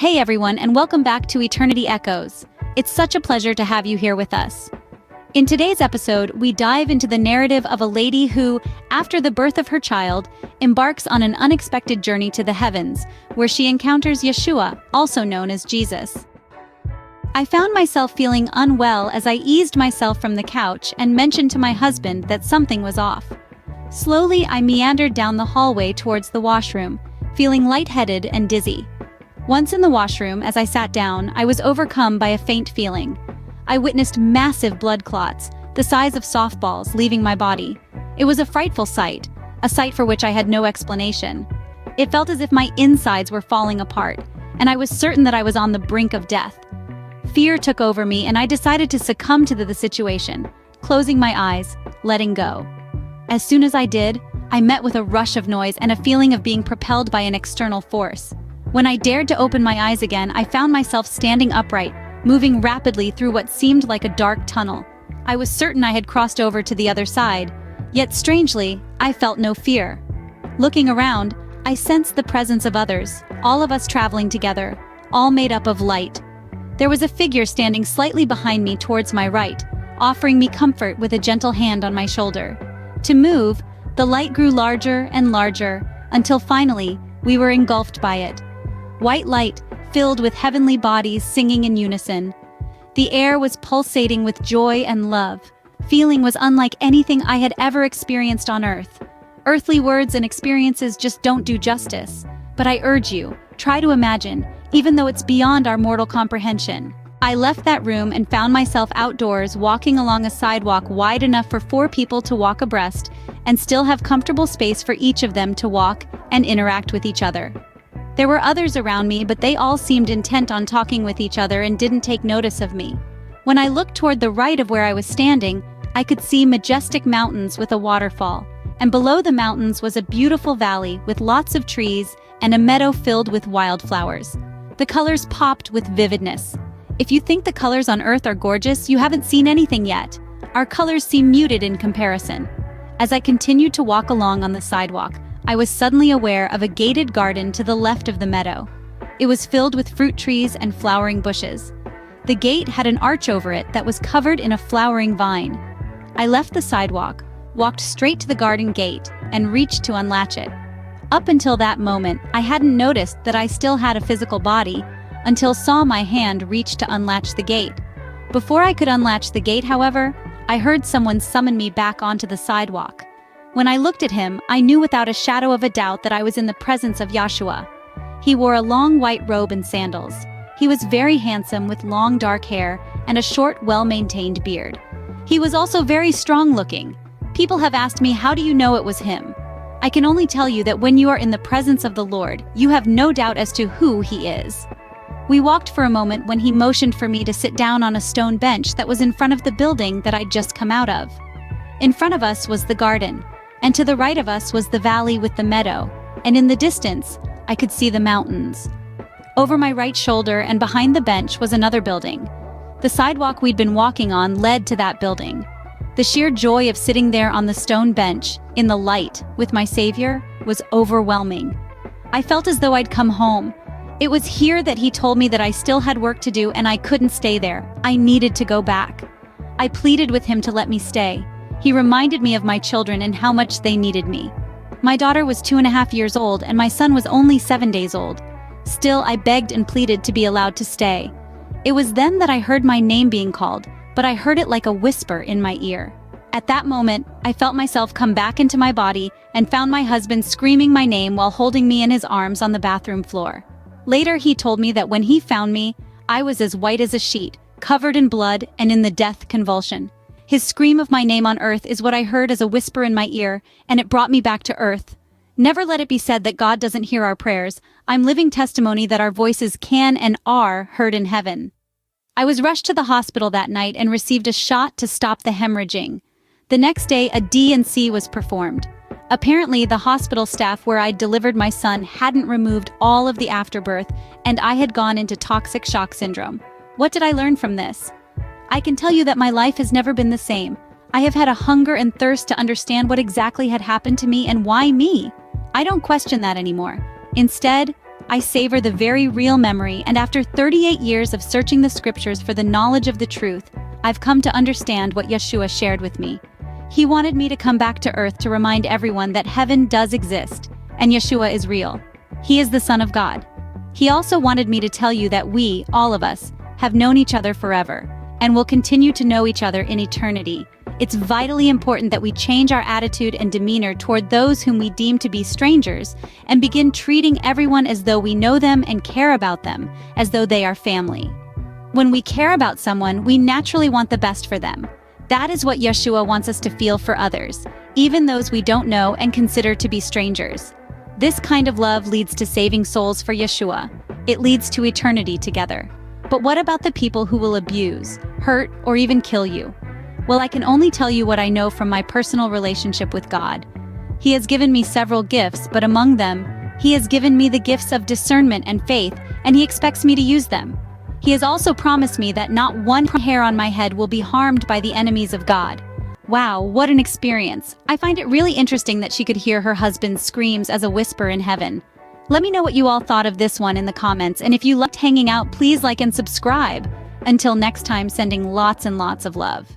Hey everyone, and welcome back to Eternity Echoes. It's such a pleasure to have you here with us. In today's episode, we dive into the narrative of a lady who, after the birth of her child, embarks on an unexpected journey to the heavens, where she encounters Yeshua, also known as Jesus. I found myself feeling unwell as I eased myself from the couch and mentioned to my husband that something was off. Slowly, I meandered down the hallway towards the washroom, feeling lightheaded and dizzy. Once in the washroom, as I sat down, I was overcome by a faint feeling. I witnessed massive blood clots, the size of softballs, leaving my body. It was a frightful sight, a sight for which I had no explanation. It felt as if my insides were falling apart, and I was certain that I was on the brink of death. Fear took over me, and I decided to succumb to the situation, closing my eyes, letting go. As soon as I did, I met with a rush of noise and a feeling of being propelled by an external force. When I dared to open my eyes again, I found myself standing upright, moving rapidly through what seemed like a dark tunnel. I was certain I had crossed over to the other side, yet strangely, I felt no fear. Looking around, I sensed the presence of others, all of us traveling together, all made up of light. There was a figure standing slightly behind me towards my right, offering me comfort with a gentle hand on my shoulder. To move, the light grew larger and larger, until finally, we were engulfed by it. White light, filled with heavenly bodies singing in unison. The air was pulsating with joy and love. Feeling was unlike anything I had ever experienced on Earth. Earthly words and experiences just don't do justice. But I urge you, try to imagine, even though it's beyond our mortal comprehension. I left that room and found myself outdoors walking along a sidewalk wide enough for 4 people to walk abreast and still have comfortable space for each of them to walk and interact with each other. There were others around me, but they all seemed intent on talking with each other and didn't take notice of me. When I looked toward the right of where I was standing, I could see majestic mountains with a waterfall, and below the mountains was a beautiful valley with lots of trees and a meadow filled with wildflowers. The colors popped with vividness. If you think the colors on Earth are gorgeous, you haven't seen anything yet. Our colors seem muted in comparison. As I continued to walk along on the sidewalk, I was suddenly aware of a gated garden to the left of the meadow. It was filled with fruit trees and flowering bushes. The gate had an arch over it that was covered in a flowering vine. I left the sidewalk, walked straight to the garden gate, and reached to unlatch it. Up until that moment, I hadn't noticed that I still had a physical body, until saw my hand reach to unlatch the gate. Before I could unlatch the gate, however, I heard someone summon me back onto the sidewalk. When I looked at him, I knew without a shadow of a doubt that I was in the presence of Yeshua. He wore a long white robe and sandals. He was very handsome with long dark hair and a short, well-maintained beard. He was also very strong-looking. People have asked me, how do you know it was him? I can only tell you that when you are in the presence of the Lord, you have no doubt as to who he is. We walked for a moment when he motioned for me to sit down on a stone bench that was in front of the building that I'd just come out of. In front of us was the garden, and to the right of us was the valley with the meadow, and in the distance, I could see the mountains. Over my right shoulder and behind the bench was another building. The sidewalk we'd been walking on led to that building. The sheer joy of sitting there on the stone bench, in the light, with my Savior, was overwhelming. I felt as though I'd come home. It was here that he told me that I still had work to do and I couldn't stay there. I needed to go back. I pleaded with him to let me stay. He reminded me of my children and how much they needed me. My daughter was 2.5 years old and my son was only 7 days old. Still, I begged and pleaded to be allowed to stay. It was then that I heard my name being called, but I heard it like a whisper in my ear. At that moment, I felt myself come back into my body and found my husband screaming my name while holding me in his arms on the bathroom floor. Later, he told me that when he found me, I was as white as a sheet, covered in blood and in the death convulsion. His scream of my name on earth is what I heard as a whisper in my ear, and it brought me back to earth. Never let it be said that God doesn't hear our prayers. I'm living testimony that our voices can and are heard in heaven. I was rushed to the hospital that night and received a shot to stop the hemorrhaging. The next day, a D&C was performed. Apparently, the hospital staff where I'd delivered my son hadn't removed all of the afterbirth, and I had gone into toxic shock syndrome. What did I learn from this? I can tell you that my life has never been the same. I have had a hunger and thirst to understand what exactly had happened to me and why me. I don't question that anymore. Instead, I savor the very real memory, and after 38 years of searching the scriptures for the knowledge of the truth, I've come to understand what Yeshua shared with me. He wanted me to come back to earth to remind everyone that heaven does exist, and Yeshua is real. He is the Son of God. He also wanted me to tell you that we, all of us, have known each other forever, and will continue to know each other in eternity. It's vitally important that we change our attitude and demeanor toward those whom we deem to be strangers, and begin treating everyone as though we know them and care about them, as though they are family. When we care about someone, we naturally want the best for them. That is what Yeshua wants us to feel for others, even those we don't know and consider to be strangers. This kind of love leads to saving souls for Yeshua. It leads to eternity together. But what about the people who will abuse, hurt, or even kill you? Well, I can only tell you what I know from my personal relationship with God. He has given me several gifts, but among them, He has given me the gifts of discernment and faith, and He expects me to use them. He has also promised me that not one hair on my head will be harmed by the enemies of God. Wow, what an experience. I find it really interesting that she could hear her husband's screams as a whisper in heaven. Let me know what you all thought of this one in the comments, and if you loved hanging out, please like and subscribe. Until next time, sending lots and lots of love.